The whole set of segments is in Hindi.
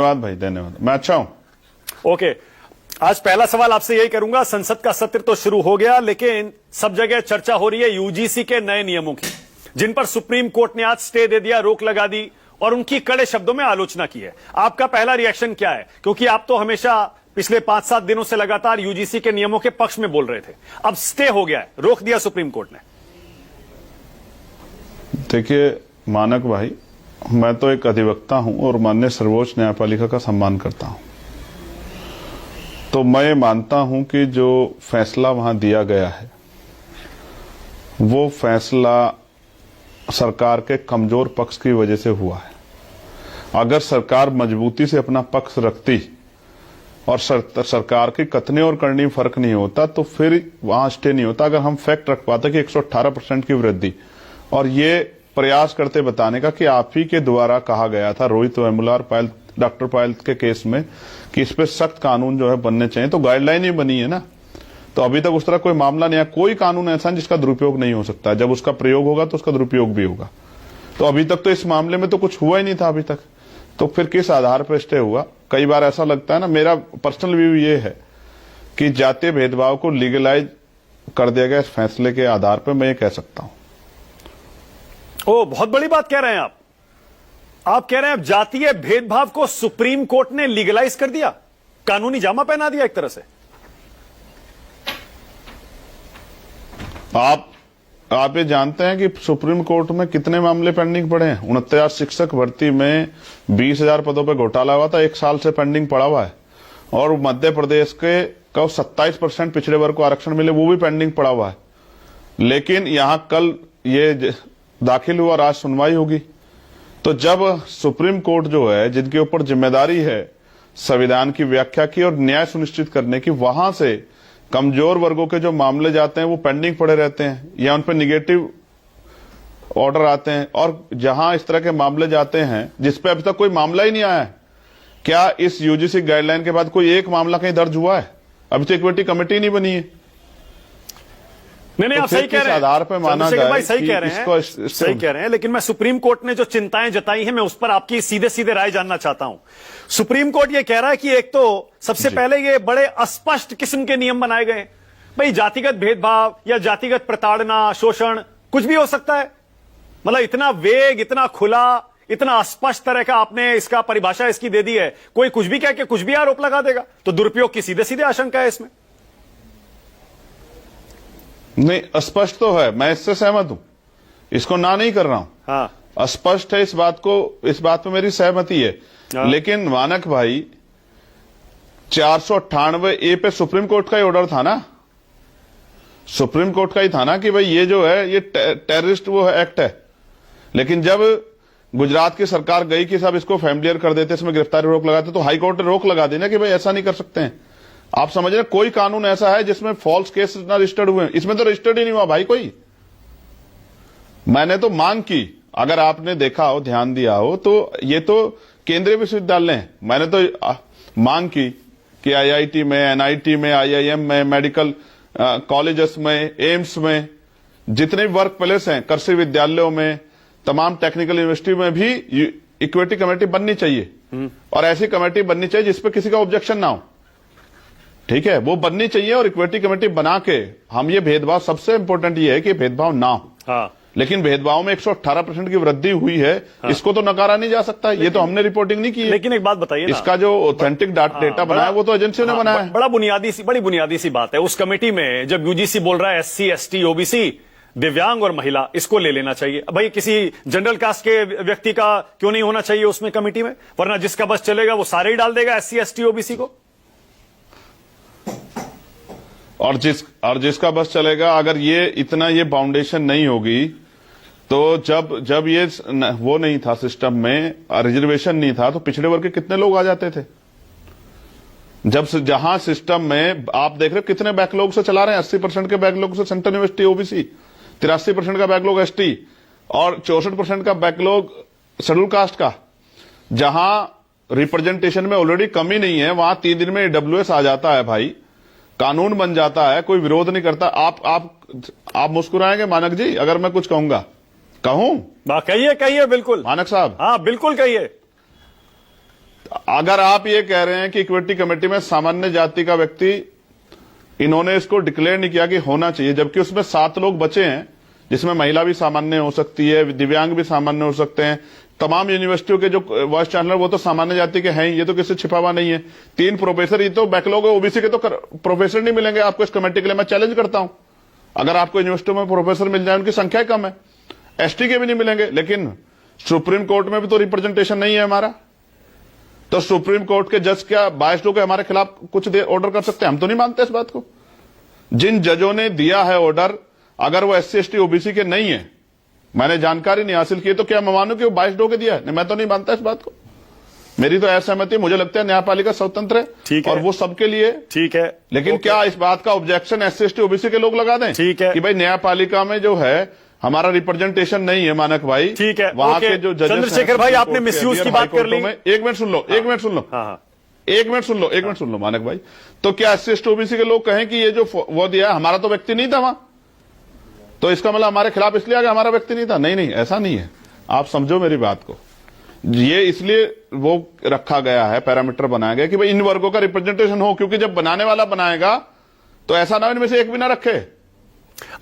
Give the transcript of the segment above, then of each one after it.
धन्यवाद भाई, धन्यवाद। मैं अच्छा हूं। ओके, आज पहला सवाल आपसे यही करूंगा। संसद का सत्र तो शुरू हो गया, लेकिन सब जगह चर्चा हो रही है यूजीसी के नए नियमों की, जिन पर सुप्रीम कोर्ट ने आज स्टे दे दिया, रोक लगा दी और उनकी कड़े शब्दों में आलोचना की है। आपका पहला रिएक्शन क्या है? क्योंकि आप तो हमेशा पिछले 5-7 दिनों से लगातार यूजीसी के नियमों के पक्ष में बोल रहे थे। अब स्टे हो गया है, रोक दिया सुप्रीम कोर्ट ने। देखिए मानक भाई, मैं तो एक अधिवक्ता हूं और माननीय सर्वोच्च न्यायपालिका का सम्मान करता हूं। तो मैं मानता हूं कि जो फैसला वहां दिया गया है वो फैसला सरकार के कमजोर पक्ष की वजह से हुआ है। अगर सरकार मजबूती से अपना पक्ष रखती और सरकार की कथनी और करनी में फर्क नहीं होता तो फिर वहां स्टे नहीं होता। अगर हम फैक्ट रख पाते कि 118% की वृद्धि, और ये प्रयास करते बताने का कि आप ही के द्वारा कहा गया था रोहित वेमुला और डॉक्टर पायल के केस में कि इस पे सख्त कानून जो है बनने चाहिए, तो गाइडलाइन ही बनी है ना। तो अभी तक उस तरह कोई मामला नहीं है। कोई कानून ऐसा नहीं जिसका दुरुपयोग नहीं हो सकता। जब उसका प्रयोग होगा तो उसका दुरुपयोग भी होगा। तो अभी तक तो इस मामले में तो कुछ हुआ ही नहीं था अभी तक, तो फिर किस आधार पर स्टे हुआ? कई बार ऐसा लगता है ना, मेरा पर्सनल व्यू ये है कि जातीय भेदभाव को लीगलाइज कर दिया गया इस फैसले के आधार पर, मैं ये कह सकता हूं। ओ, बहुत बड़ी बात कह रहे हैं आप। आप कह रहे हैं जातीय भेदभाव को सुप्रीम कोर्ट ने लीगलाइज कर दिया, कानूनी जामा पहना दिया एक तरह से। आप ये जानते हैं कि सुप्रीम कोर्ट में कितने मामले पेंडिंग पड़े हैं? 69 शिक्षक भर्ती में 20,000 पदों पर घोटाला हुआ था, 1 साल से पेंडिंग पड़ा हुआ है। और मध्य प्रदेश के 27% पिछड़े वर्ग को आरक्षण मिले, वो भी पेंडिंग पड़ा हुआ है। लेकिन यहां कल ये दाखिल हुआ और आज सुनवाई होगी। तो जब सुप्रीम कोर्ट जो है, जिनके ऊपर जिम्मेदारी है संविधान की व्याख्या की और न्याय सुनिश्चित करने की, वहां से कमजोर वर्गों के जो मामले जाते हैं वो पेंडिंग पड़े रहते हैं या उन पर निगेटिव ऑर्डर आते हैं। और जहां इस तरह के मामले जाते हैं जिसपे अभी तक कोई मामला ही नहीं आया है, क्या इस यूजीसी गाइडलाइन के बाद कोई एक मामला कहीं दर्ज हुआ है? अभी तो इक्विटी कमेटी नहीं बनी है। नहीं, आप सही कह रहे हैं, आधार पर माना जाए भाई सही कह रहे हैं, सही कह रहे हैं। लेकिन मैं सुप्रीम कोर्ट ने जो चिंताएं जताई हैं, मैं उस पर आपकी सीधे सीधे राय जानना चाहता हूं। सुप्रीम कोर्ट ये कह रहा है कि एक तो सबसे पहले ये बड़े अस्पष्ट किस्म के नियम बनाए गए। भाई जातिगत भेदभाव या जातिगत प्रताड़ना, शोषण कुछ भी हो सकता है। मतलब इतना वेग, इतना खुला, इतना अस्पष्ट तरह का आपने इसका परिभाषा इसकी दे दी है, कोई कुछ भी कह के कुछ भी आरोप लगा देगा। तो दुरुपयोग की सीधे सीधे आशंका है इसमें। नहीं, अस्पष्ट तो है, मैं इससे सहमत हूं, इसको ना नहीं कर रहा हूं। हाँ, स्पष्ट है, इस बात पे मेरी सहमति है। हाँ। लेकिन मानक भाई, 498A पे सुप्रीम कोर्ट का ही ऑर्डर था ना, सुप्रीम कोर्ट का ही था ना कि भाई ये जो है ये टेररिस्ट वो एक्ट है। लेकिन जब गुजरात की सरकार गई कि सब इसको फैमिलियर कर देते, इसमें गिरफ्तारी रोक लगाते, तो हाई कोर्ट ने रोक लगा दी ना कि भाई ऐसा नहीं कर सकते हैं। आप समझ रहे, कोई कानून ऐसा है जिसमें फॉल्स केस ना रजिस्टर्ड हुए? इसमें तो रजिस्टर्ड ही नहीं हुआ भाई कोई। मैंने तो मांग की, अगर आपने देखा हो, ध्यान दिया हो, तो ये तो केंद्रीय विश्वविद्यालय हैं। मैंने तो मांग की कि आईआईटी में, एनआईटी में, आईआईएम में, मेडिकल कॉलेजेस में, एम्स में, जितने भी वर्क प्लेस हैं, कृषि विद्यालयों में, तमाम टेक्निकल यूनिवर्सिटी में भी इक्विटी कमेटी बननी चाहिए। और ऐसी कमेटी बननी चाहिए जिसपे किसी का ऑब्जेक्शन ना हो। ठीक है, वो बननी चाहिए और इक्विटी कमेटी बना के हम ये भेदभाव, सबसे इंपॉर्टेंट ये है कि भेदभाव ना हो। हाँ। लेकिन भेदभाव में 118% की वृद्धि हुई है। हाँ। इसको तो नकारा नहीं जा सकता। ये तो हमने रिपोर्टिंग नहीं की है। लेकिन एक बात बताइए ना, इसका जो ऑथेंटिक डेटा बनाया वो तो एजेंसी ने बनाया है। बड़ी बुनियादी सी बात है। उस कमेटी में जब यूजीसी बोल रहा है SC, ST, OBC, दिव्यांग और महिला, इसको ले लेना चाहिए। भाई किसी जनरल कास्ट के व्यक्ति का क्यों नहीं होना चाहिए उसमें कमेटी में? वरना जिसका बस चलेगा वो सारे ही डाल देगा SC, ST, OBC को। और जिसका बस चलेगा, अगर ये इतना ये फाउंडेशन नहीं होगी, तो जब ये वो नहीं था सिस्टम में, रिजर्वेशन नहीं था, तो पिछड़े वर्ग के कितने लोग आ जाते थे। जहां सिस्टम में आप देख रहे हो कितने बैकलॉग से चला रहे हैं, 80% के बैकलॉग से सेंट्रल यूनिवर्सिटी OBC, 83% का बैकलॉग ST और 64% का बैकलॉग शेड्यूल कास्ट का। जहां रिप्रेजेंटेशन में ऑलरेडी कमी नहीं है, वहां 3 दिन में AWS आ जाता है भाई, कानून बन जाता है, कोई विरोध नहीं करता। आप मुस्कुराएंगे मानक जी अगर मैं कुछ कहूंगा? कहूं? कहिए बिल्कुल मानक साहब। हाँ बिल्कुल कहिए। अगर आप ये कह रहे हैं कि इक्विटी कमेटी में सामान्य जाति का व्यक्ति, इन्होंने इसको डिक्लेयर नहीं किया कि होना चाहिए, जबकि उसमें 7 लोग बचे हैं, जिसमें महिला भी सामान्य हो सकती है, दिव्यांग भी सामान्य हो सकते हैं। तमाम यूनिवर्सिटियों के जो वाइस चांसलर वो तो सामान्य जाति के हैं ही, ये तो किसी छिपा हुआ नहीं है। 3 प्रोफेसर, ये तो बैकलॉग है, ओबीसी के तो प्रोफेसर नहीं मिलेंगे आपको इस कमेटी के लिए। मैं चैलेंज करता हूं, अगर आपको यूनिवर्सिटियों में प्रोफेसर मिल जाए, उनकी संख्या कम है, एसटी के भी नहीं मिलेंगे। लेकिन सुप्रीम कोर्ट में भी तो रिप्रेजेंटेशन नहीं है हमारा, तो सुप्रीम कोर्ट के जज क्या बायस्ड होकर हमारे खिलाफ कुछ ऑर्डर कर सकते हैं? हम तो नहीं मानते इस बात को। जिन जजों ने दिया है ऑर्डर, अगर वो SC ST OBC के नहीं है, मैंने जानकारी नहीं हासिल की, तो क्या मैं मानूं कि वो बायस्ड होकर दिया है? मैं तो नहीं मानता इस बात को। मेरी तो असहमति है। मुझे लगता है न्यायपालिका स्वतंत्र है, ठीक है, और वो सबके लिए ठीक है। लेकिन क्या इस बात का ऑब्जेक्शन SC ST OBC के लोग लगा दें? ठीक है कि भाई न्यायपालिका में जो है हमारा रिप्रेजेंटेशन नहीं है, मानक भाई। ठीक है, वहां के जो जजेस चंद्रशेखर भाई, आपने मिसयूज की बात कर ली। एक मिनट सुन लो, एक मिनट सुन लो, हाँ, एक मिनट सुन लो, एक मिनट सुन लो मानक भाई। तो क्या SC ST OBC के लोग कहें कि ये जो वो दिया है, हमारा तो व्यक्ति नहीं था वहां, तो इसका मतलब हमारे खिलाफ इसलिए आ गया, हमारा व्यक्ति नहीं था? नहीं नहीं, ऐसा नहीं है। आप समझो मेरी बात को। ये इसलिए वो रखा गया है, पैरामीटर बनाया गया कि भाई इन वर्गों का रिप्रेजेंटेशन हो, क्योंकि जब बनाने वाला बनाएगा तो ऐसा ना हो इनमें से एक भी ना रखे।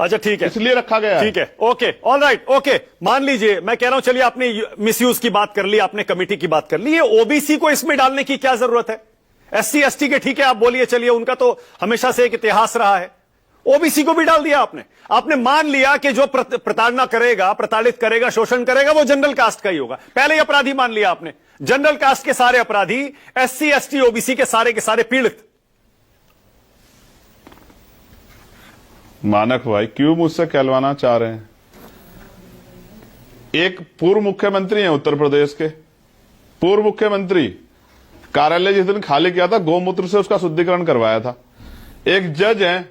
अच्छा ठीक है, इसलिए रखा गया है। ठीक है, ओके, ऑल राइट, ओके। मान लीजिए, मैं कह रहा हूं, चलिए आपने मिसयूज की बात कर ली, आपने कमेटी की बात कर ली, ये ओबीसी को इसमें डालने की क्या जरूरत है? SC ST के ठीक है, आप बोलिए, चलिए, उनका तो हमेशा से एक इतिहास रहा है। ओबीसी को भी डाल दिया आपने। आपने मान लिया कि जो प्रताड़ना करेगा, प्रताड़ित करेगा, शोषण करेगा, वो जनरल कास्ट का ही होगा। पहले ही अपराधी मान लिया आपने। जनरल कास्ट के सारे अपराधी, SC ST OBC के सारे पीड़ित। मानक भाई, क्यों मुझसे कहलवाना चाह रहे हैं? एक पूर्व मुख्यमंत्री हैं उत्तर प्रदेश के, पूर्व मुख्यमंत्री, कार्यालय जिस दिन खाली किया था, गौमूत्र से उसका शुद्धिकरण करवाया था। एक जज हैं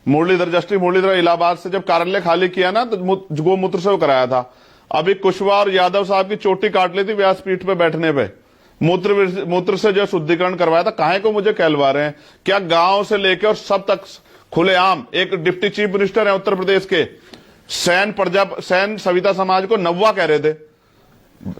मुरलीधर, जस्टिस मुरलीधर, इलाहाबाद से, जब कार्यालय खाली किया ना, तो गौमूत्र से वो कराया था। अभी कुशवाहा और यादव साहब की चोटी काट ली थी व्यासपीठ पे बैठने पे, मूत्र से जो शुद्धिकरण करवाया था। काहे को मुझे कहलवा रहे हैं? क्या गांव से लेकर और सब तक खुलेआम एक डिप्टी चीफ मिनिस्टर है उत्तर प्रदेश के, सैन सविता समाज को नव्वा कह रहे थे।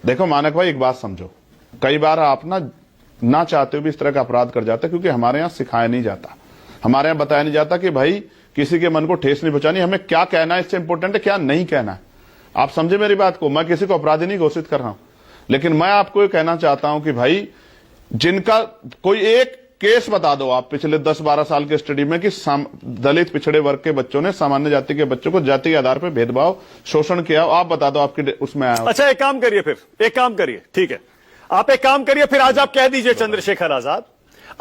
देखो मानक भाई, एक बात समझो, कई बार आप ना चाहते हुए भी इस तरह का अपराध कर जाते, क्योंकि हमारे यहां सिखाया नहीं जाता, हमारे यहां बताया नहीं जाता कि भाई किसी के मन को ठेस नहीं पहुंचानी, हमें क्या कहना है इससे इंपॉर्टेंट है, क्या नहीं कहना है। आप समझे मेरी बात को? मैं किसी को अपराधी नहीं घोषित कर रहा हूं, लेकिन मैं आपको ये कहना चाहता हूं कि भाई, जिनका कोई एक केस बता दो आप पिछले 10-12 साल के स्टडी में कि दलित पिछड़े वर्ग के बच्चों ने सामान्य जाति के बच्चों को जाति के आधार पर भेदभाव, शोषण किया, आप बता दो आपके उसमें आया। अच्छा, एक काम करिए, फिर एक काम करिए, ठीक है, आप एक काम करिए, फिर आज आप कह दीजिए, चंद्रशेखर आजाद,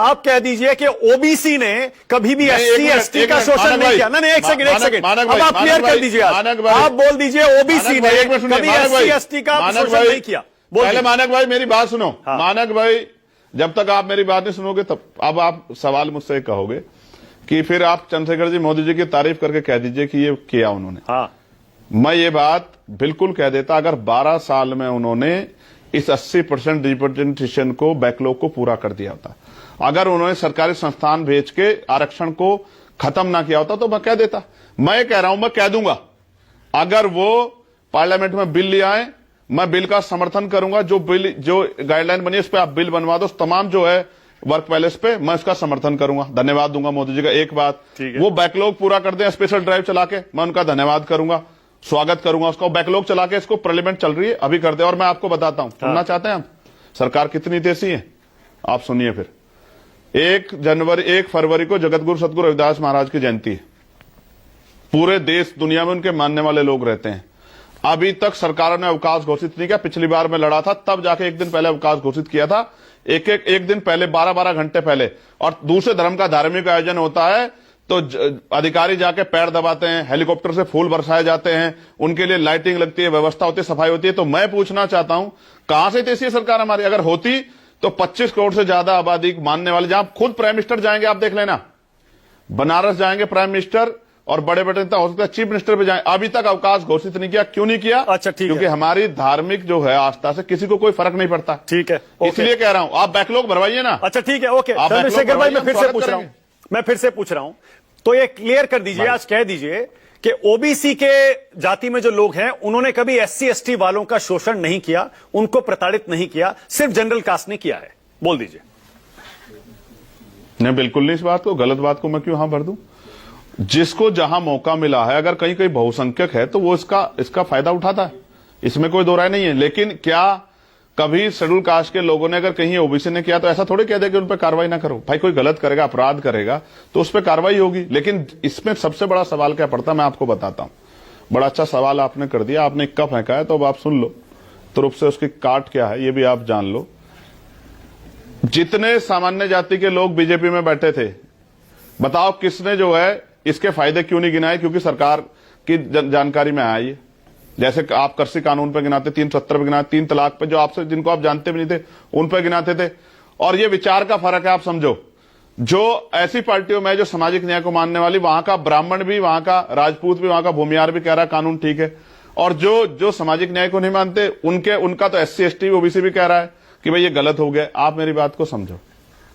आप कह दीजिए कि ओबीसी ने कभी भी SC ST का शोषण नहीं किया। नहीं, एक सेकंड, अब आप क्लियर कर दीजिए, आप बोल दीजिए ओबीसी ने कभी SC ST का शोषण नहीं किया। पहले मानक भाई मेरी बात सुनो। मानक भाई, जब तक आप मेरी बात नहीं सुनोगे, तब अब आप सवाल मुझसे कहोगे कि फिर आप चंद्रशेखर जी मोदी जी की तारीफ करके कह दीजिए कि ये किया उन्होंने। हाँ, मैं ये बात बिल्कुल कह देता, अगर 12 साल में उन्होंने इस 80% रिप्रेजेंटेशन को, बैकलॉग को पूरा कर दिया होता, अगर उन्होंने सरकारी संस्थान भेज के आरक्षण को खत्म ना किया होता, तो मैं कह देता। मैं कह रहा हूं, मैं कह दूंगा, अगर वो पार्लियामेंट में बिल ले आए, मैं बिल का समर्थन करूंगा। जो गाइडलाइन बनी है, इस पे आप बिल बनवा दो, तमाम जो है वर्क पैलेस पे, मैं इसका समर्थन करूंगा, धन्यवाद दूंगा मोदी जी का। एक बात, वो बैकलॉग पूरा कर दें स्पेशल ड्राइव चला के, मैं उनका धन्यवाद करूंगा, स्वागत करूंगा उसका। बैकलॉग चला के इसको पार्लियामेंट चल रही है, अभी कर दे। और मैं आपको बताता हूं, सुनना चाहते हैं आप सरकार कितनी देसी है? आप सुनिए फिर। 1 फरवरी को जगतगुरु सतगुरु रविदास महाराज की जयंती है। पूरे देश दुनिया में उनके मानने वाले लोग रहते हैं। अभी तक सरकारों ने अवकाश घोषित नहीं किया। पिछली बार मैं लड़ा था, तब जाके एक दिन पहले अवकाश घोषित किया था, एक दिन पहले, 12-12 घंटे पहले। और दूसरे धर्म का धार्मिक आयोजन होता है तो अधिकारी जाके पैर दबाते हैं, हेलीकॉप्टर से फूल बरसाए जाते हैं, उनके लिए लाइटिंग लगती है, व्यवस्था होती है, सफाई होती है। तो मैं पूछना चाहता हूं, कहां से देसी सरकार हमारी? अगर होती तो 25 करोड़ से ज्यादा आबादी मानने वाले, जहां खुद प्राइम मिनिस्टर जाएंगे, आप देख लेना, बनारस जाएंगे प्राइम मिनिस्टर, और बड़े बड़े नेता, हो सकता है चीफ मिनिस्टर पे जाए। अभी तक अवकाश घोषित नहीं किया। क्यों नहीं किया? अच्छा, ठीक है, क्योंकि हमारी धार्मिक जो है आस्था से किसी को कोई फर्क नहीं पड़ता। ठीक है, इसलिए कह रहा हूं, आप बैकलॉग भरवाइए ना। अच्छा ठीक है, ओके। चंद्रशेखर भाई, मैं फिर से पूछ रहा हूं, तो ये क्लियर कर दीजिए, आज कह दीजिए कि ओबीसी के जाति में जो लोग हैं उन्होंने कभी एससी एसटी वालों का शोषण नहीं किया, उनको प्रताड़ित नहीं किया, सिर्फ जनरल कास्ट ने किया है। बोल दीजिए। नहीं, बिल्कुल नहीं। इस बात को, गलत बात को मैं क्यों भर दूं? जिसको जहां मौका मिला है, अगर कहीं कहीं बहुसंख्यक है तो वो इसका फायदा उठाता है, इसमें कोई दो राय नहीं है। लेकिन क्या कभी शेड्यूल कास्ट के लोगों ने अगर कहीं ओबीसी ने किया तो ऐसा थोड़ी कह दे कि उन पर कार्रवाई ना करो? भाई कोई गलत करेगा, अपराध करेगा तो उस पर कार्रवाई होगी। लेकिन इसमें सबसे बड़ा सवाल क्या पड़ता है, मैं आपको बताता हूं। बड़ा अच्छा सवाल आपने कर दिया। आपने इक्का फेंका है तो अब आप सुन लो, तुरुप से उसकी काट क्या है ये भी आप जान लो। जितने सामान्य जाति के लोग बीजेपी में बैठे थे, बताओ किसने जो है इसके फायदे क्यों नहीं गिनाए? क्योंकि सरकार की जानकारी में आया ये। जैसे आप कृषि कानून पे गिनाते, 370 पे गिनाते, 3 तलाक पे, जो आपसे जिनको आप जानते भी नहीं थे उन पे गिनाते थे। और ये विचार का फर्क है, आप समझो। जो ऐसी पार्टियों में जो सामाजिक न्याय को मानने वाली, वहां का ब्राह्मण भी, वहां का राजपूत भी, वहां का भूमियार भी कह रहा है कानून ठीक है। और जो सामाजिक न्याय को नहीं मानते उनका तो एससी एसटी ओबीसी भी कह रहा है कि भाई ये गलत हो गया। आप मेरी बात को समझो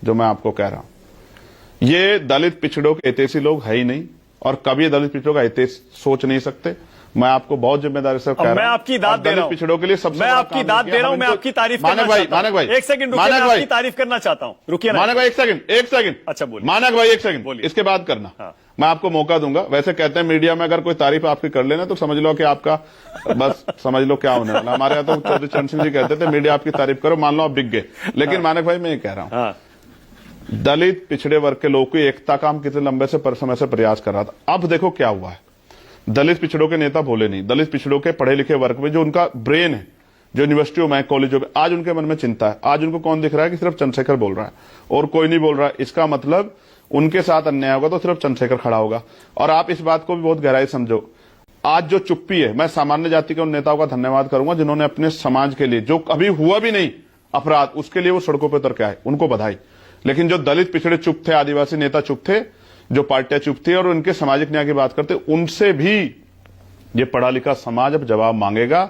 जो मैं आपको कह रहा हूं। ये दलित पिछड़ों के हितैषी लोग है ही नहीं, और कभी दलित पिछड़ों का हितेश सोच नहीं सकते। मैं आपको बहुत जिम्मेदारी से कह रहा हूं। मैं आपकी दाद दे रहा हूं, पिछड़ों के लिए सबसे मैं आपकी दाद दे रहा हूं, मैं आपकी तारीफ करना चाहता हूं। मानक भाई, एक सेकंड रुकिए, मैं आपकी तारीफ करना चाहता हूं। रुकिए ना मानक भाई, एक सेकंड। अच्छा बोलिए। मानक भाई एक सेकंड बोलिए, इसके बाद करना। हाँ। मैं आपको मौका दूंगा। वैसे कहते हैं मीडिया में अगर कोई तारीफ आपकी कर लेना तो समझ लो कि आपका बस समझ लो क्या होने वाला। हमारे यहाँ तो चौधरी चरण सिंह जी कहते थे मीडिया आपकी तारीफ करो, मान लो आप बिक गए। लेकिन मानक भाई मैं ये कह रहा हूं, दलित पिछड़े वर्ग के लोगों की एकता का हम कितने लंबे समय से प्रयास कर रहा था। अब देखो क्या हुआ है। दलित पिछड़ों के नेता बोले नहीं, दलित पिछड़ों के पढ़े लिखे वर्ग में जो उनका ब्रेन है, जो यूनिवर्सिटियों में, कॉलेजों में, आज उनके मन में चिंता है। आज उनको कौन दिख रहा है कि सिर्फ चंद्रशेखर बोल रहा है और कोई नहीं बोल रहा है। इसका मतलब उनके साथ अन्याय होगा तो सिर्फ चंद्रशेखर खड़ा होगा। और आप इस बात को भी बहुत गहराई समझो। आज जो चुप्पी है, मैं सामान्य जाति के उन नेताओं का धन्यवाद करूंगा जिन्होंने अपने समाज के लिए, जो कभी हुआ भी नहीं अपराध, उसके लिए वो सड़कों पर उतर के आए, उनको बधाई। लेकिन जो दलित पिछड़े चुप थे, आदिवासी नेता चुप थे, जो पार्टियां चुप थी और उनके सामाजिक न्याय की बात करते, उनसे भी ये पढ़ा लिखा समाज अब जवाब मांगेगा,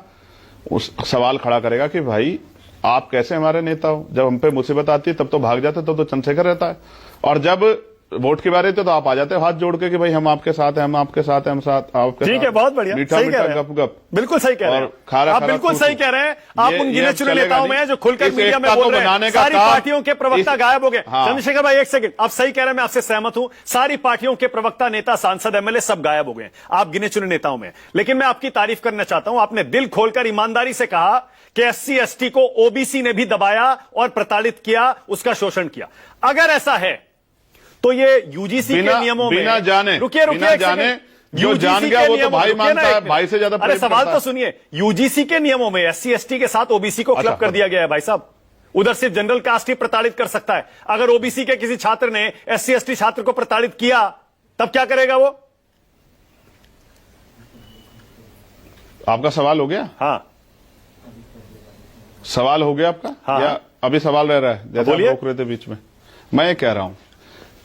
उस सवाल खड़ा करेगा कि भाई आप कैसे हमारे नेता हो? जब हम पे मुसीबत आती है तब तो भाग जाते, तब तो चंद्रशेखर रहता है, और जब वोट की बारी तो आप आ जाते हो हाथ जोड़ के कि भाई हम आपके साथ हैं, हम आपके साथ हैं, हम साथ आपके। ठीक है, बहुत बढ़िया, मीठा सही मीठा कह रहे हैं। गप गप, बिल्कुल सही कह रहे हैं आप, बिल्कुल सही कह रहे हैं। आप उन गिने चुने नेताओं में हैं जो खुलकर मीडिया में बोल रहे हैं सारी पार्टियों के प्रवक्ता गायब हो गए। चंद्रशेखर भाई एक सेकंड, आप सही कह रहे हैं, मैं आपसे सहमत हूं। सारी पार्टियों के प्रवक्ता, नेता, सांसद, एमएलए सब गायब हो गए, आप गिने चुने नेताओं में। लेकिन मैं आपकी तारीफ करना चाहता हूं, आपने दिल खोलकर ईमानदारी से कहा कि एससी एसटी को ओबीसी ने भी दबाया और प्रताड़ित किया, उसका शोषण किया। अगर ऐसा है तो ये यूजीसी के नियमों में, बिना जाने, रुकिए बिना जाने, जो जान गया वो तो भाई मानता है, भाई से ज्यादा। अरे सवाल तो सुनिए, यूजीसी के नियमों में एससी एसटी के साथ ओबीसी को क्लब कर दिया गया है भाई साहब। उधर सिर्फ जनरल कास्ट ही प्रताड़ित कर सकता है। अगर ओबीसी के किसी छात्र ने एससी एसटी छात्र को प्रताड़ित किया तब क्या करेगा वो? आपका सवाल हो गया? हाँ, सवाल हो गया आपका? हाँ, या अभी सवाल रह रहा है जैसे आप रोक रहे थे बीच में? मैं ये कह रहा हूं,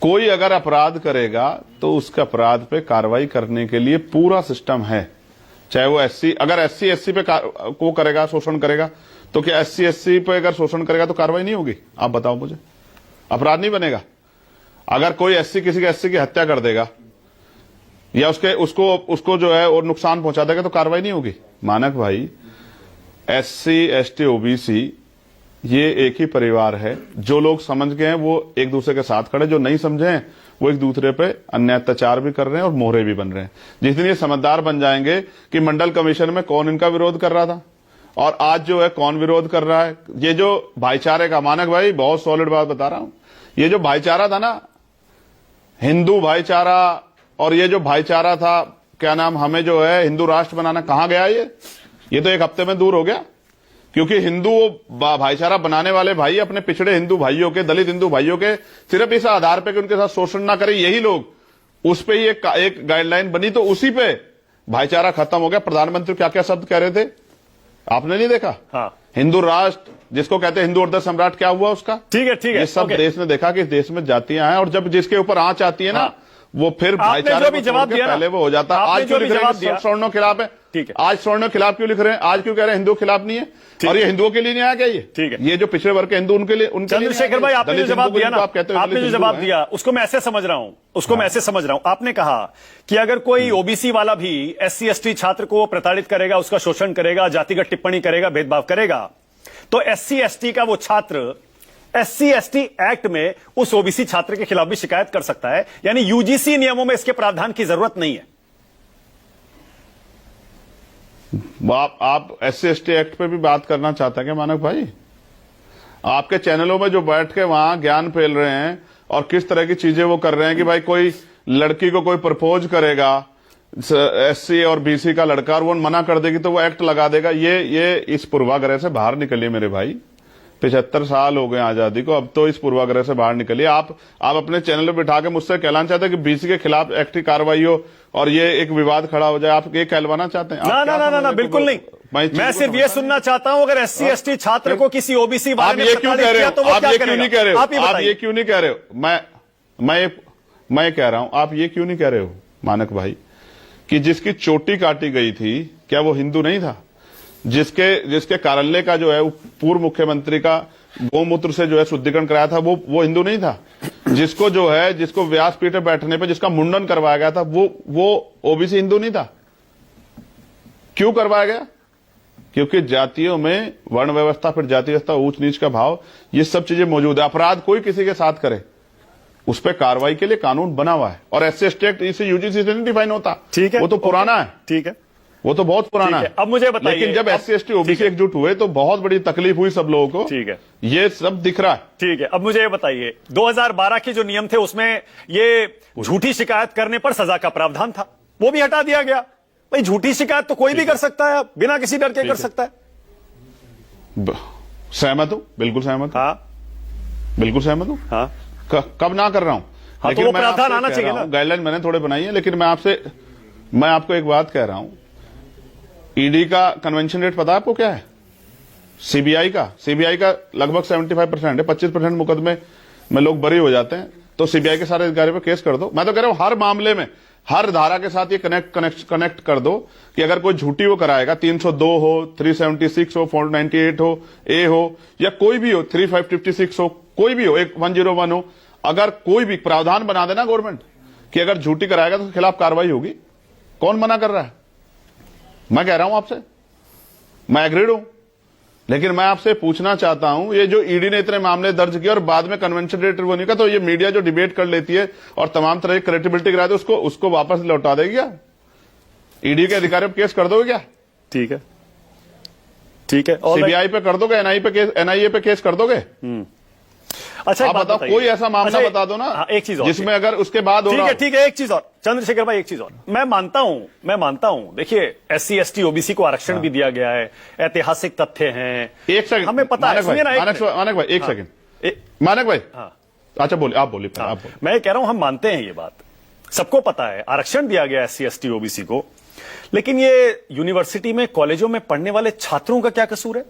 कोई अगर अपराध करेगा तो उसके अपराध पे कार्रवाई करने के लिए पूरा सिस्टम है। चाहे वो अगर एससी एससी पे को करेगा, शोषण करेगा, तो क्या एससी एससी पे अगर शोषण करेगा तो कार्रवाई नहीं होगी? आप बताओ मुझे, अपराध नहीं बनेगा? अगर कोई किसी के एससी की हत्या कर देगा या उसको जो है और नुकसान पहुंचा देगा तो कार्रवाई नहीं होगी? मानक भाई, एससी एसटी ओबीसी ये एक ही परिवार है। जो लोग समझ गए हैं वो एक दूसरे के साथ खड़े, जो नहीं समझे हैं वो एक दूसरे पे अन्याय अत्याचार भी कर रहे हैं और मोहरे भी बन रहे हैं। जिस दिन ये समझदार बन जाएंगे कि मंडल कमीशन में कौन इनका विरोध कर रहा था और आज जो है कौन विरोध कर रहा है, ये जो भाईचारे का, मानक भाई बहुत सॉलिड बात बता रहा हूं, ये जो भाईचारा था ना, हिंदू भाईचारा, और ये जो भाईचारा था क्या नाम, हमें जो है हिंदू राष्ट्र बनाना, कहां गया ये तो एक हफ्ते में दूर हो गया। क्योंकि हिंदू भाईचारा बनाने वाले भाई अपने पिछड़े हिंदू भाइयों के, दलित हिंदू भाइयों के सिर्फ इस आधार पे कि उनके साथ शोषण ना करे, यही लोग, उस पे ही एक गाइडलाइन बनी तो उसी पे भाईचारा खत्म हो गया। प्रधानमंत्री क्या क्या शब्द कह रहे थे, आपने नहीं देखा? हाँ। हिंदू राष्ट्र जिसको कहते हैं, हिंदू अर्ध सम्राट, क्या हुआ उसका? ठीक है, ये सब देश ने देखा कि इस देश में जातियां हैं और जब जिसके ऊपर आंच आती है ना, वो फिर आपने भाईचारे जो भी को जवाब छोड़ के दिया ना, पहले वो हो जाता। आपने आज जो क्यों भी लिख रहे जवाब हैं दिया, कि सवर्णों के खिलाफ है? ठीक है। आज सवर्णों के खिलाफ क्यों लिख रहे हैं? आज क्यों कह रहे हैं हिंदुओं के खिलाफ नहीं है? और ये हिंदुओं के लिए नहीं आया क्या? ये ठीक है। ये जो पिछड़े वर्ग के हिंदू उनके लिए, उनके लिए चंद्रशेखर भाई, आपने जो जवाब दिया ना, आप कहते हो आपने जो जवाब दिया उसको मैं ऐसे समझ रहा हूं, उसको मैं ऐसे समझ रहा हूं। आपने कहा कि अगर कोई ओबीसी वाला भी एससी एसटी छात्र को प्रताड़ित करेगा, उसका शोषण करेगा, जातिगत टिप्पणी करेगा, भेदभाव करेगा, तो एससी एसटी का वो छात्र एससी एसटी एक्ट में उस ओबीसी छात्र के खिलाफ भी शिकायत कर सकता है। यानी यूजीसी नियमों में इसके प्रावधान की जरूरत नहीं है। आप एससी एसटी एक्ट पे भी बात करना चाहते हैं क्या मानक भाई? आपके चैनलों में जो बैठ के वहां ज्ञान फैल रहे हैं और किस तरह की चीजें वो कर रहे हैं कि भाई कोई लड़की को कोई प्रपोज करेगा, एससी और बीसी का लड़का, और वो मना कर देगी तो वो एक्ट लगा देगा। ये इस पूर्वाग्रह से बाहर निकलिए मेरे भाई। 75 साल हो गए आजादी को, अब तो इस पूर्वाग्रह से बाहर निकलिए। आप अपने चैनल पे बिठा के मुझसे कहलाना चाहते हैं कि बीसी के खिलाफ एक्ट की कार्रवाई हो और ये एक विवाद खड़ा हो जाए, आप ये कहलवाना चाहते हैं? ना, बिल्कुल नहीं। मैं सिर्फ ये सुनना चाहता हूं, अगर एससी एसटी छात्र को किसी ओबीसी वाले ने प्रताड़ित किया तो वो क्या करेगा? आप ये क्यों नहीं कह रहे हो? मैं कह रहा हूं, आप ये क्यों नहीं कह रहे हो मानक भाई कि जिसकी चोटी काटी गई थी, क्या वो हिंदू नहीं था? जिसके कार्यालय का जो है पूर्व मुख्यमंत्री का गौमूत्र से जो है शुद्धिकरण कराया था, वो हिंदू नहीं था? जिसको व्यासपीठ पे बैठने पे जिसका मुंडन करवाया गया था, वो ओबीसी हिंदू नहीं था? क्यों करवाया गया? क्योंकि जातियों में वर्ण व्यवस्था, फिर जाति व्यवस्था, ऊंच नीच का भाव, ये सब चीजें मौजूद है। अपराध कोई किसी के साथ करे, उस पर कार्रवाई के लिए कानून बना हुआ है। और एससी एसटी एक्ट इसे यूजीसी से नहीं डिफाइन होता। ठीक है, वो तो पुराना है। ठीक है, वो तो बहुत पुराना है। अब मुझे बताइए, लेकिन जब एससी एसटी ओबीसी एकजुट हुए तो बहुत बड़ी तकलीफ हुई सब लोगों को। ठीक है, ये सब दिख रहा है। ठीक है। अब मुझे ये बताइए, 2012 के जो नियम थे उसमें ये झूठी शिकायत करने पर सजा का प्रावधान था, वो भी हटा दिया गया। भाई झूठी शिकायत तो कोई भी कर सकता है, बिना किसी डर के कर सकता है। सहमत हूं, बिल्कुल सहमत हूं। हाँ, बिल्कुल सहमत हूं। हाँ, कब ना कर रहा हूं। हाँ, तो वो प्रावधान आना चाहिए ना। गाइडलाइन मैंने थोड़े बनाई है, लेकिन मैं आपको एक बात कह रहा हूं। ईडी का कन्वेंशन रेट पता है आपको क्या है? सीबीआई का लगभग 75% है। 25% मुकदमे में लोग बरी हो जाते हैं। तो सीबीआई के सारे अधिकारियों पर केस कर दो। मैं तो कह रहा हूं हर मामले में, हर धारा के साथ ये कनेक्ट कर दो कि अगर कोई झूठी वो कराएगा, 302 हो, 376 हो, 498 हो, ए हो, या कोई भी हो, 3556 हो, कोई भी हो, 101 हो, अगर कोई भी प्रावधान बना देना गवर्नमेंट कि अगर झूठी कराएगा तो उसके खिलाफ कार्रवाई होगी। कौन मना कर रहा है? मैं कह रहा हूं आपसे, मैं एग्रीड हूं। लेकिन मैं आपसे पूछना चाहता हूं, ये जो ईडी ने इतने मामले दर्ज किए और बाद में कन्वेंशन रेट वो नहीं का, तो ये मीडिया जो डिबेट कर लेती है और तमाम तरह की क्रेडिबिलिटी गिरा दे, उसको वापस लौटा देगी क्या? ईडी के अधिकारियों पर केस कर दोगे क्या? ठीक है, ठीक है। सीबीआई पे कर दोगे? एनआईए पे केस कर दोगे? अच्छा, आप बताओ, कोई ऐसा मामला बता दो ना। हाँ, एक चीज और जिसमें अगर उसके बाद ठीक है, ठीक है, एक चीज और चंद्रशेखर भाई, एक चीज और मैं मानता हूं, देखिए एससी एसटी ओबीसी को आरक्षण भी दिया गया है, ऐतिहासिक तथ्य हैं। एक सेकंड, हमें पता है। मानक भाई, एक सेकंड, मानक भाई। अच्छा बोलिए, आप बोलिए। मैं कह रहा हूं हम मानते हैं ये बात, सबको पता है आरक्षण दिया गया एससी एसटी ओबीसी को, लेकिन ये यूनिवर्सिटी में, कॉलेजों में पढ़ने वाले छात्रों का क्या कसूर है?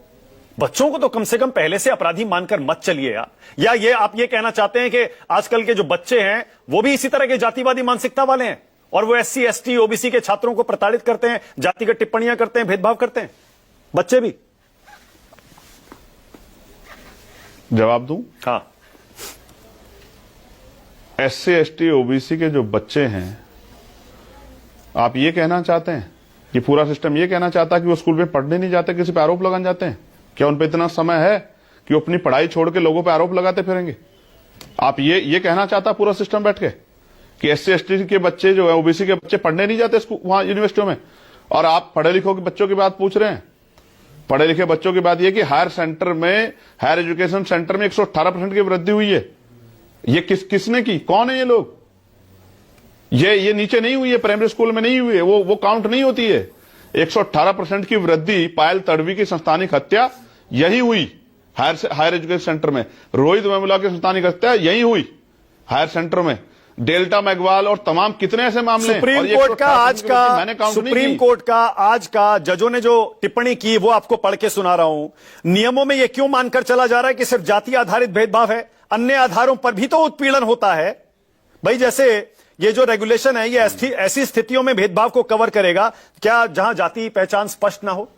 बच्चों को तो कम से कम पहले से अपराधी मानकर मत चलिए या ये आप ये कहना चाहते हैं कि आजकल के जो बच्चे हैं वो भी इसी तरह के जातिवादी मानसिकता वाले हैं और वो एससी एसटी ओबीसी के छात्रों को प्रताड़ित करते हैं, जातिगत टिप्पणियां करते हैं, भेदभाव करते हैं? बच्चे भी? जवाब दूं? हाँ। एससी एसटी ओबीसी के जो बच्चे हैं, आप ये कहना चाहते हैं कि पूरा सिस्टम ये कहना चाहता है कि वो स्कूल में पढ़ने नहीं जाते, किसी पे आरोप लगाने जाते हैं? क्या उन पे इतना समय है कि वो अपनी पढ़ाई छोड़ के लोगों पे आरोप लगाते फिरेंगे? आप ये कहना चाहता पूरा सिस्टम बैठ के कि एससी एसटी के बच्चे जो है, ओबीसी के बच्चे पढ़ने नहीं जाते वहां यूनिवर्सिटियों में? और आप पढ़े लिखों के बच्चों की बात पूछ रहे हैं। पढ़े लिखे बच्चों की बात यह कि हायर एजुकेशन सेंटर में 118% की वृद्धि हुई है। ये किसने की? कौन है ये लोग? ये नीचे नहीं हुई है, प्राइमरी स्कूल में नहीं हुई है, वो काउंट नहीं होती है। 118% की वृद्धि, पायल तड़वी की संस्थानिक हत्या यही हुई हायर एजुकेशन सेंटर में। रोहित वेमुला की संस्थानिक हत्या यही हुई हायर सेंटर में। डेल्टा मैगवाल और तमाम कितने ऐसे मामले हैं। सुप्रीम कोर्ट का आज का जजों ने जो टिप्पणी की वो आपको पढ़ के सुना रहा हूं। नियमों में यह क्यों मानकर चला जा रहा है कि सिर्फ जाति आधारित भेदभाव है? अन्य आधारों पर भी तो उत्पीड़न होता है भाई। जैसे ये जो रेगुलेशन है ये ऐसी स्थितियों में भेदभाव को कवर करेगा क्या जहां जाति पहचान स्पष्ट ना हो?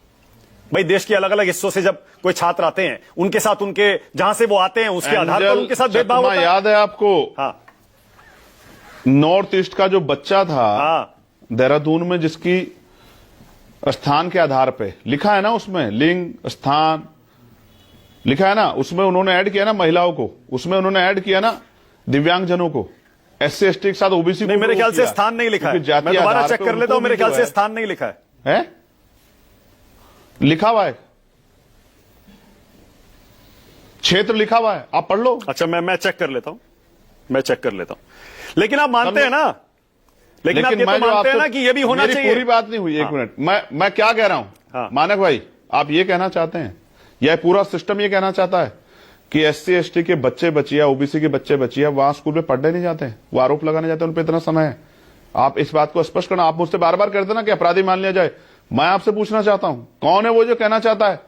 भाई देश के अलग अलग हिस्सों से जब कोई छात्र आते हैं उनके साथ उनके जहां से वो आते हैं उसके आधार पर उनके साथ भेदभाव होता है। याद है आपको? हाँ नॉर्थ ईस्ट का जो बच्चा था हाँ देहरादून में, जिसकी स्थान के आधार पे लिखा है ना, उसमें लिंग स्थान लिखा है ना, उसमें उन्होंने ऐड किया ना महिलाओं को, उसमें उन्होंने ऐड किया ना दिव्यांगजनों को, SC ST के साथ OBC को। नहीं, मेरे ख्याल से स्थान नहीं लिखा है, मैं दोबारा चेक कर लेता हूं, मेरे ख्याल से स्थान नहीं लिखा है। लिखा हुआ है, क्षेत्र लिखा हुआ है, आप पढ़ लो। अच्छा मैं चेक कर लेता हूं, मैं चेक कर लेता हूं। लेकिन आप मानते हैं ना, लेकिन आप ये तो मानते हैं ना कि ये भी होना चाहिए। पूरी बात नहीं हुई, एक मिनट, मैं क्या कह रहा हूं? हाँ। मानक भाई, आप ये कहना चाहते हैं, यह पूरा सिस्टम ये कहना चाहता है कि SC ST के बच्चे बचिया, OBC के बच्चे बचिया वहां स्कूल में पढ़ने नहीं जाते हैं, वो आरोप लगाने जाते हैं, उन पर इतना समय है? आप इस बात को स्पष्ट करना। आप मुझसे बार बार कहते ना कि अपराधी मान लिया जाए। मैं आपसे पूछना चाहता हूं, कौन है वो जो कहना चाहता है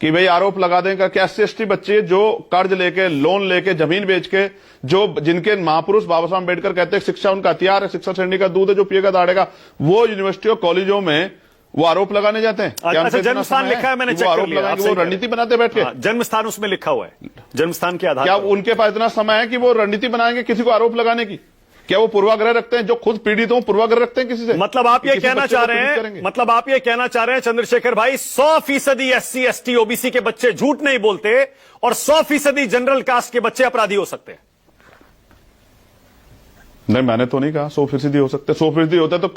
कि भाई आरोप लगा दें कि SC ST बच्चे जो कर्ज लेके, लोन लेके, जमीन बेच के, जो जिनके महापुरुष बाबा साहब अम्बेडकर कहते हैं शिक्षा उनका हथियार है, शिक्षा श्रेणी का दूध है, जो पिएगा दाड़ेगा, वो यूनिवर्सिटी और कॉलेजों में वो आरोप लगाने जाते हैं। अच्छा, जन्म स्थान लिखा है, मैंने चेक कर लिया। वो रणनीति बनाते बैठ के, जन्म स्थान उसमें लिखा हुआ है, जन्म स्थान के आधार क्या उनके पास इतना समय है कि वो रणनीति बनाएंगे किसी को आरोप लगाने की? क्या वो पूर्वाग्रह रखते हैं? जो खुद पीड़ित हो पूर्वाग्रह रखते हैं किसी से? मतलब आप ये कहना चाह रहे हैं, मतलब आप ये कहना चाह रहे हैं चंद्रशेखर भाई, 100% SC ST OBC के बच्चे झूठ नहीं बोलते और 100% जनरल कास्ट के बच्चे अपराधी हो सकते हैं? नहीं, मैंने तो नहीं कहा 100% हो सकते। 100% होता तो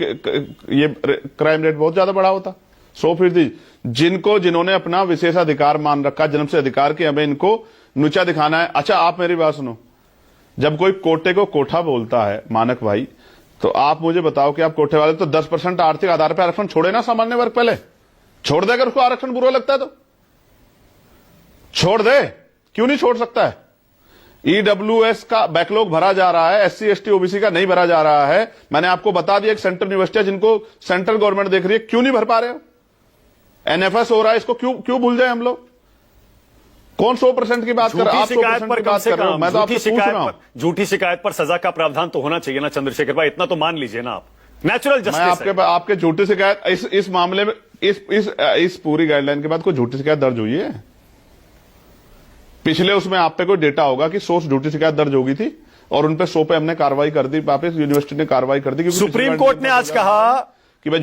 ये क्राइम रेट बहुत ज्यादा बड़ा होता। 100% जिन्होंने अपना विशेषाधिकार मान रखा, जन्म से अधिकार के, हमें इनको नीचा दिखाना है। अच्छा, आप मेरी बात सुनो, जब कोई कोटे को कोठा बोलता है मानक भाई, तो आप मुझे बताओ कि आप कोठे वाले तो 10% आर्थिक आधार पर आरक्षण छोड़े ना सामान्य वर्ग, पहले छोड़ दे। अगर उसको आरक्षण बुरा लगता है तो छोड़ दे, क्यों नहीं छोड़ सकता है? EWS का बैकलॉग भरा जा रहा है, SC ST OBC का नहीं भरा जा रहा है। मैंने आपको बता दिया, एक सेंट्रल यूनिवर्सिटी जिनको सेंट्रल गवर्नमेंट देख रही है, क्यों नहीं भर पा रहे हो? NFS हो रहा है, इसको क्यों भूल जाए हम लोग? कौन 100% की बात कर रहा है? शिकायत पर कम से कम, मैं तो आपसे पूछ रहा हूं। झूठी शिकायत पर सजा का प्रावधान तो होना चाहिए ना चंद्रशेखर भाई, इतना तो मान लीजिए ना आप। नेचुरल जस्टिस आपके झूठी शिकायत इस मामले में, इस पूरी गाइडलाइन के बाद कोई झूठी शिकायत दर्ज हुई है? पिछले उसमें आप पे कोई डेटा होगा कि 100 झूठी शिकायत दर्ज होगी थी और उन पे 100 पे हमने कार्रवाई कर दी, वापस यूनिवर्सिटी ने कार्रवाई कर दी। सुप्रीम कोर्ट ने आज कहा कि भाई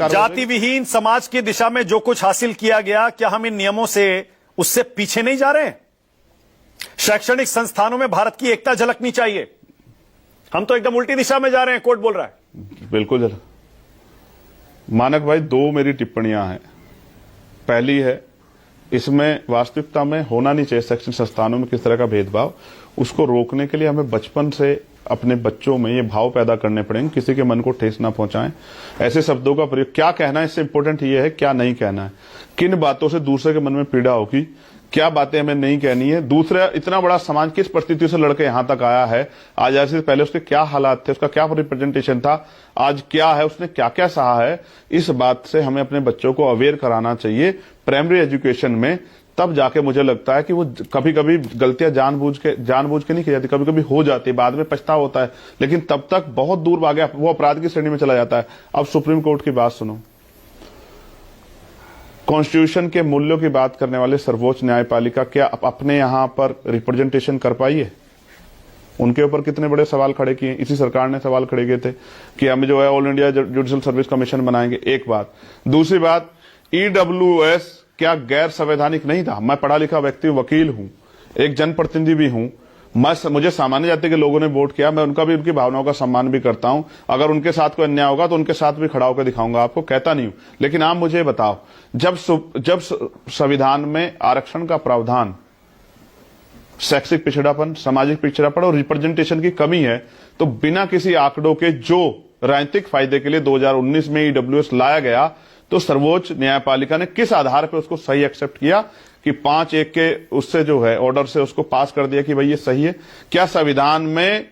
जाति विहीन समाज की दिशा में जो कुछ हासिल किया गया, क्या हम इन नियमों से उससे पीछे नहीं जा रहे हैं? शैक्षणिक संस्थानों में भारत की एकता झलकनी चाहिए, हम तो एकदम उल्टी दिशा में जा रहे हैं, कोर्ट बोल रहा है। बिल्कुल मानक भाई, 2 मेरी टिप्पणियां हैं। पहली है, इसमें वास्तविकता में होना नहीं चाहिए शैक्षणिक संस्थानों में किस तरह का भेदभाव। उसको रोकने के लिए हमें बचपन से अपने बच्चों में ये भाव पैदा करने पड़ेंगे, किसी के मन को ठेस ना पहुंचाएं। ऐसे शब्दों का प्रयोग, क्या कहना है इससे इंपॉर्टेंट ये है क्या नहीं कहना है, किन बातों से दूसरे के मन में पीड़ा होगी, क्या बातें हमें नहीं कहनी है। दूसरा, इतना बड़ा समाज किस परिस्थिति से लड़के यहां तक आया है, आजादी से पहले उसके क्या हालात थे, उसका क्या रिप्रेजेंटेशन था, आज क्या है, उसने क्या क्या सहा है। इस बात से हमें अपने बच्चों को अवेयर कराना चाहिए प्राइमरी एजुकेशन में। तब जाके मुझे लगता है कि वो कभी कभी गलतियां जानबूझ के नहीं की जाती, कभी कभी हो जाती है, बाद में पछतावा होता है, लेकिन तब तक बहुत दूर भागे वो अपराध की श्रेणी में चला जाता है। अब सुप्रीम कोर्ट की बात सुनो, कॉन्स्टिट्यूशन के मूल्यों की बात करने वाले सर्वोच्च न्यायपालिका क्या अपने यहां पर रिप्रेजेंटेशन कर पाई है? उनके ऊपर कितने बड़े सवाल खड़े किए, इसी सरकार ने सवाल खड़े किए थे कि हम जो है all India judicial service commission बनाएंगे। एक बात। दूसरी बात, EWS क्या गैर संवैधानिक नहीं था? मैं पढ़ा लिखा व्यक्ति, वकील हूं, एक जनप्रतिनिधि भी हूं, मुझे सामान्य जाति के लोगों ने वोट किया, मैं उनका भी, उनकी भावनाओं का सम्मान भी करता हूं। अगर उनके साथ कोई अन्याय होगा तो उनके साथ भी खड़ा होकर दिखाऊंगा, आपको कहता नहीं हूं। लेकिन आप मुझे बताओ, जब संविधान में आरक्षण का प्रावधान शैक्षिक पिछड़ापन, सामाजिक पिछड़ापन और रिप्रेजेंटेशन की कमी है, तो बिना किसी आंकड़ों के जो राजनीतिक फायदे के लिए 2019 में EWS लाया गया, तो सर्वोच्च न्यायपालिका ने किस आधार पर उसको सही एक्सेप्ट किया कि 5-1 के उससे जो है ऑर्डर से उसको पास कर दिया कि भाई ये सही है? क्या संविधान में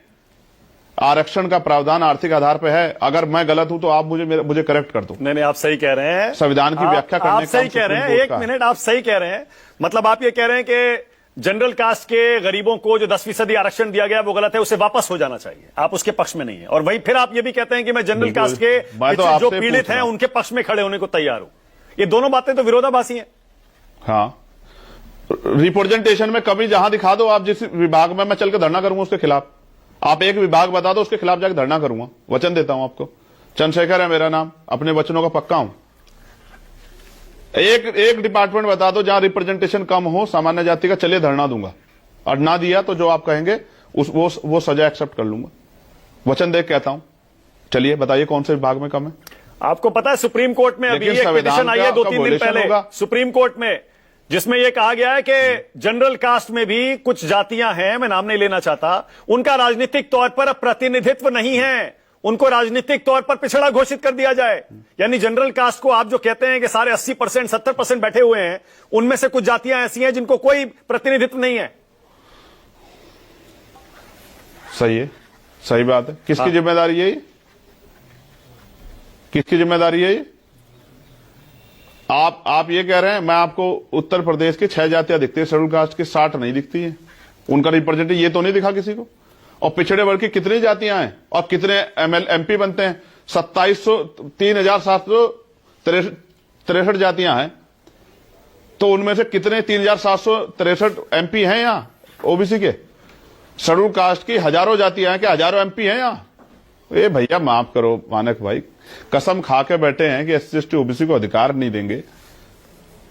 आरक्षण का प्रावधान आर्थिक आधार पर है? अगर मैं गलत हूं तो आप मुझे करेक्ट कर दो। नहीं, आप सही कह रहे हैं, संविधान की व्याख्या करने आप सही कह रहे हैं। 1 मिनट, आप सही कह रहे हैं। मतलब आप ये कह रहे हैं कि जनरल कास्ट के गरीबों को जो 10% आरक्षण दिया गया वो गलत है, उसे वापस हो जाना चाहिए। आप उसके पक्ष में नहीं है, और वहीं फिर आप ये भी कहते हैं कि मैं जनरल कास्ट के जो पीड़ित हैं उनके पक्ष में खड़े होने को तैयार हूं। ये दोनों बातें तो विरोधाभासी हैं। हाँ, रिप्रेजेंटेशन में कभी जहां दिखा दो आप, जिस विभाग में मैं चल के धरना करूंगा उसके खिलाफ, आप एक विभाग बता दो उसके खिलाफ जाकर धरना करूंगा, वचन देता हूं आपको। चंद्रशेखर है मेरा नाम, अपने वचनों का पक्का हूं। एक डिपार्टमेंट बता दो जहां रिप्रेजेंटेशन कम हो सामान्य जाति का, चलिए धरना दूंगा, और ना दिया तो जो आप कहेंगे वो सजा एक्सेप्ट कर लूंगा, वचन दे कहता हूं। चलिए बताइए कौन से विभाग में कम है। आपको पता है सुप्रीम कोर्ट में अभी एक पिटीशन आई है 2-3 दिन पहले सुप्रीम कोर्ट में, जिसमें यह कहा गया है कि जनरल कास्ट में भी कुछ जातियां हैं, मैं नाम नहीं लेना चाहता, उनका राजनीतिक तौर पर प्रतिनिधित्व नहीं है, उनको राजनीतिक तौर पर पिछड़ा घोषित कर दिया जाए। यानी जनरल कास्ट को आप जो कहते हैं कि सारे 80% 70% बैठे हुए हैं, उनमें से कुछ जातियां ऐसी हैं जिनको कोई प्रतिनिधित्व नहीं है। सही है, सही बात है। किसकी जिम्मेदारी है ये? किसकी जिम्मेदारी है ये? आप ये कह रहे हैं, मैं आपको उत्तर प्रदेश की 6 जातियां दिखती है शेड्यूल कास्ट की, 60 नहीं दिखती है, उनका रिप्रेजेंटेटिव ये तो नहीं दिखा किसी को। और पिछड़े वर्ग की कितनी जातियां हैं और कितने एमपी बनते हैं? 3763 जातियां हैं, तो उनमें से कितने 3763 एमपी हैं यहां ओबीसी के? शेड्यूल कास्ट की हजारों जातियां हैं कि हजारों एमपी हैं यहां? ये भैया माफ करो मानक भाई, कसम खा के बैठे हैं कि एससी एसटी ओबीसी को अधिकार नहीं देंगे,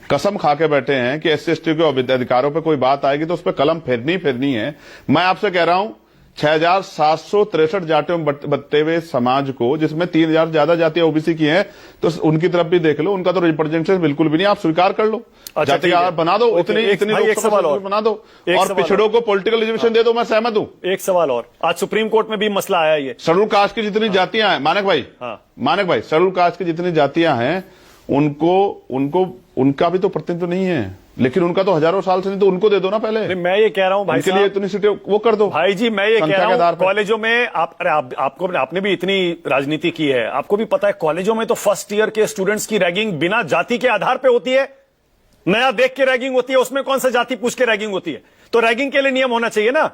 कसम खा के बैठे हैं कि एससी एसटी के अधिकारों पे कोई बात आएगी तो उस पर कलम फेरनी है। मैं आपसे कह रहा हूं 6763 जातियों बटते हुए समाज को, जिसमें 3000 ज्यादा जातियां ओबीसी की हैं, तो उनकी तरफ भी देख लो, उनका तो रिप्रेजेंटेशन बिल्कुल भी नहीं। आप स्वीकार कर लो, जाति बना दो, इतनी लोकसभा बना दो, और पिछड़ों को पॉलिटिकल रिजर्वेशन दे दो, मैं सहमत हूं। एक सवाल और, आज सुप्रीम कोर्ट में भी मसला आया ये, शेड्यूल कास्ट की जितनी जातियां हैं मानक भाई, शेड्यूल कास्ट की जितनी जातियां हैं उनका भी तो प्रतिनिधित्व नहीं है, लेकिन उनका तो हजारों साल से नहीं, तो उनको दे दो ना पहले। मैं ये कह रहा हूं भाई, के लिए इतनी सीटें वो कर दो भाई जी। मैं ये कह रहा हूं कॉलेजों में आपने भी इतनी राजनीति की है, आपको भी पता है कॉलेजों में तो फर्स्ट ईयर के स्टूडेंट्स की रैगिंग बिना जाति के आधार पे होती है, नया देख के रैगिंग होती है, उसमें कौन सा जाति पूछ के रैगिंग होती है? तो रैगिंग के लिए नियम होना चाहिए ना।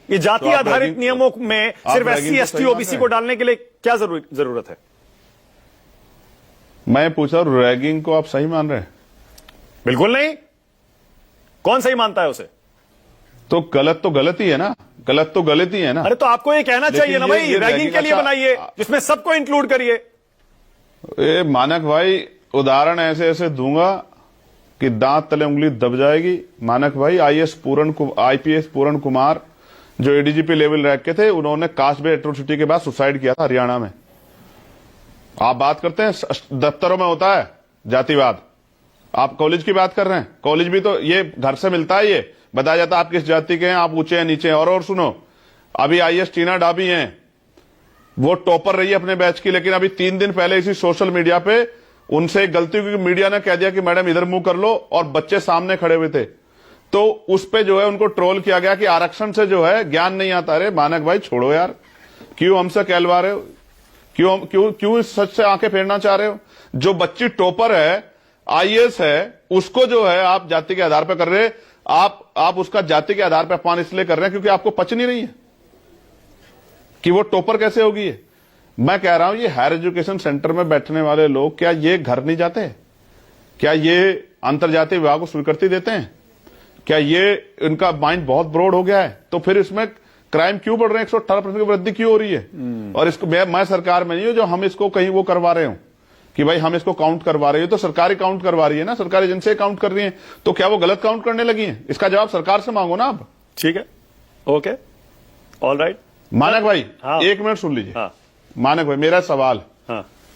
ये जाति आधारित नियमों में सिर्फ एससी एसटी ओबीसी को डालने के लिए क्या जरूरत है? मैं पूछा रैगिंग को आप सही मान रहे हैं? बिल्कुल नहीं। कौन सही मानता है उसे? तो गलत तो गलत ही है ना, गलत तो गलत ही है ना। अरे तो आपको ये कहना चाहिए ना भाई, रैगिंग के लिए बनाइए जिसमें सबको इंक्लूड करिए। मानक भाई उदाहरण ऐसे ऐसे दूंगा कि दांत तले उंगली दब जाएगी। मानक भाई आईपीएस पूरण कुमार जो एडीजीपी लेवल रैंक के थे, उन्होंने कास्ट बेस्ड एट्रोसिटी के बाद सुसाइड किया था हरियाणा में। आप बात करते हैं दफ्तरों में होता है जातिवाद, आप कॉलेज की बात कर रहे हैं। कॉलेज भी तो ये घर से मिलता है, ये बताया जाता है आप किस जाति के हैं, आप ऊंचे हैं नीचे हैं। और सुनो, अभी आईएएस टीना डाबी हैं, वो टॉपर रही है अपने बैच की, लेकिन अभी 3 दिन पहले इसी सोशल मीडिया पे उनसे एक गलती हुई, मीडिया ने कह दिया कि मैडम इधर मुंह कर लो, और बच्चे सामने खड़े हुए थे, तो उस पे जो है उनको ट्रोल किया गया कि आरक्षण से जो है ज्ञान नहीं आता। अरे मानक भाई छोड़ो यार, क्यों हमसे कहलवा रहे हो? क्यों इस सच से आंखें फेरना चाह रहे हो? जो बच्ची टॉपर है, आईएएस है, उसको जो है आप जाति के आधार पर कर रहे हैं। आप उसका जाति के आधार पर अपमान इसलिए कर रहे हैं क्योंकि आपको पच नहीं रही है कि वो टॉपर कैसे होगी। मैं कह रहा हूं ये हायर एजुकेशन सेंटर में बैठने वाले लोग क्या ये घर नहीं जाते? क्या ये अंतरजातीय विवाह को स्वीकृति देते हैं? क्या ये इनका माइंड बहुत ब्रॉड हो गया है? तो फिर इसमें क्राइम क्यों बढ़ रहे हैं? 118% की वृद्धि क्यों हो रही है? और इसको मैं सरकार में नहीं हूं जो हम इसको कहीं वो करवा रहे हो कि भाई हम इसको काउंट करवा रहे हो। तो सरकारी काउंट करवा रही है ना, सरकारी एजेंसी काउंट कर रही है, तो क्या वो गलत काउंट करने लगी है? इसका जवाब सरकार से मांगो ना आप। ठीक है, ओके, ऑल राइट। मानक भाई एक मिनट सुन लीजिए। मानक भाई मेरा सवाल,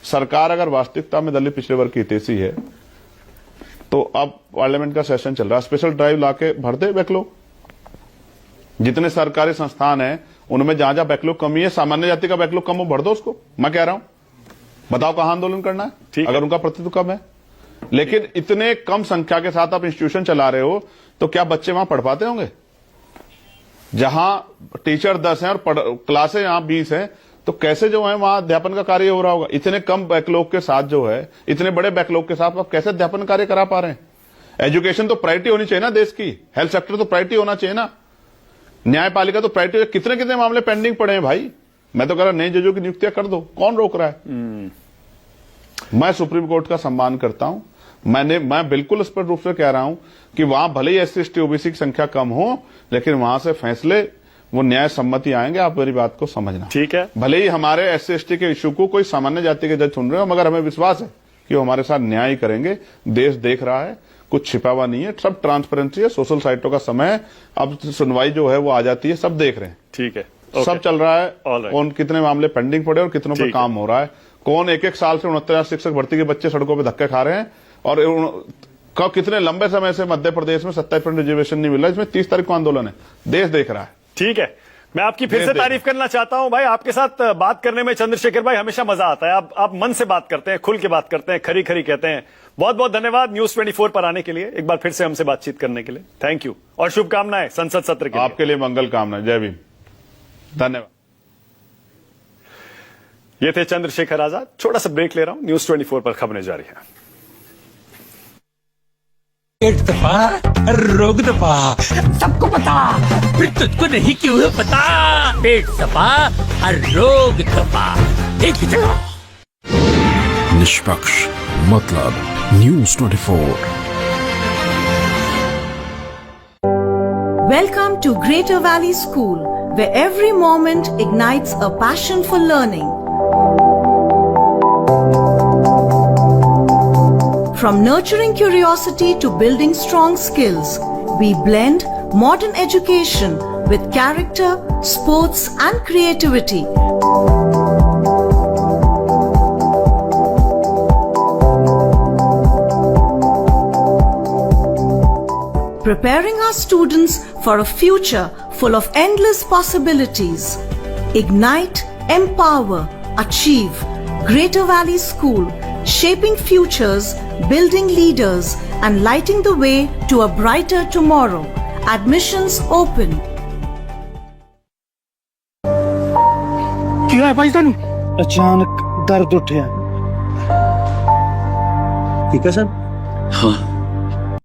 सरकार अगर वास्तविकता में दलित पिछड़े वर्ग की हितैषी है तो अब पार्लियामेंट का सेशन चल रहा है, स्पेशल ड्राइव लाके भर दे बैकलॉग। जितने सरकारी संस्थान है उनमें जहां जहां बैकलॉग कमी है, सामान्य जाति का बैकलॉग कम हो, भर दो उसको। मैं कह रहा हूं, बताओ कहां आंदोलन करना है अगर उनका प्रतिनिधित्व कम है। लेकिन इतने कम संख्या के साथ आप इंस्टीट्यूशन चला रहे हो, तो क्या बच्चे वहां पढ़ पाते होंगे? जहां टीचर 10 हैं और क्लासें यहां 20 हैं, तो कैसे जो है वहां अध्यापन का कार्य हो रहा होगा? इतने कम बैकलॉग के साथ जो है, इतने बड़े बैकलॉग के साथ आप कैसे अध्यापन कार्य करा पा रहे हैं? एजुकेशन तो प्रायोरिटी होनी चाहिए ना देश की, हेल्थ सेक्टर तो प्रायोरिटी होना चाहिए ना, न्यायपालिका तो प्रायोरिटी। कितने कितने मामले पेंडिंग पड़े हैं भाई। मैं तो कह रहा नए जजों की नियुक्तियां कर दो, कौन रोक रहा है। मैं सुप्रीम कोर्ट का सम्मान करता हूं। मैं बिल्कुल स्पष्ट रूप से कह रहा हूं कि वहां भले ही एससी एसटी ओबीसी की संख्या कम हो, लेकिन वहां से फैसले वो न्याय सम्मति आएंगे। आप मेरी बात को समझना, ठीक है। भले ही हमारे एससी एसटी के इशू को कोई सामान्य जाति के जज सुन रहे हो, मगर हमें विश्वास है कि वो हमारे साथ न्याय करेंगे। देश देख रहा है, कुछ छिपा हुआ नहीं है, सब ट्रांसपेरेंसी है। सोशल साइटों का समय है, अब सुनवाई जो है वो आ जाती है, सब देख रहे हैं। ठीक है, सब चल रहा है। Alright. कौन कितने मामले पेंडिंग पड़े और कितनों पे काम हो रहा है, कौन एक एक साल से 69,000 शिक्षक भर्ती के बच्चे सड़कों पे धक्के खा रहे हैं, और कितने लंबे समय से मध्य प्रदेश में 27% रिजर्वेशन नहीं मिल रहा। इसमें 30 तारीख को आंदोलन है, देश देख रहा है। ठीक है, मैं आपकी फिर से तारीफ करना चाहता हूं भाई। आपके साथ बात करने में चंद्रशेखर भाई हमेशा मजा आता है। आप मन से बात करते हैं, खुल के बात करते हैं, खरी खरी कहते हैं। बहुत बहुत धन्यवाद न्यूज 24 पर आने के लिए, एक बार फिर से हमसे बातचीत करने के लिए। थैंक यू और शुभकामनाएं संसद सत्र के लिए। आपके लिए मंगल कामना। जय भीम, धन्यवाद। ये थे चंद्रशेखर आजाद। छोटा सा ब्रेक ले रहा हूं, न्यूज 24 पर खबरें जारी है। एक दफा रोग दफा सबको पता, फिर तुझको नहीं क्यों है पता। पेट दफा और रोग दफा एक ही जगह। निष्पक्ष मतलब news 24। Welcome to Greater Valley School, where every moment ignites a passion for learning. From nurturing curiosity to building strong skills, we blend modern education with character, sports, and creativity. Preparing our students for a future full of endless possibilities. Ignite, empower, achieve. Greater Valley School, shaping futures, building leaders, and lighting the way to a brighter tomorrow. Admissions open. ਕੀ ਹੋਇਆ ਭਾਈ ਤੁਹਾਨੂੰ? ਅਚਾਨਕ ਦਰਦ ਉੱਠਿਆ। ਠੀਕ ਹੈ ਸਰ? हाँ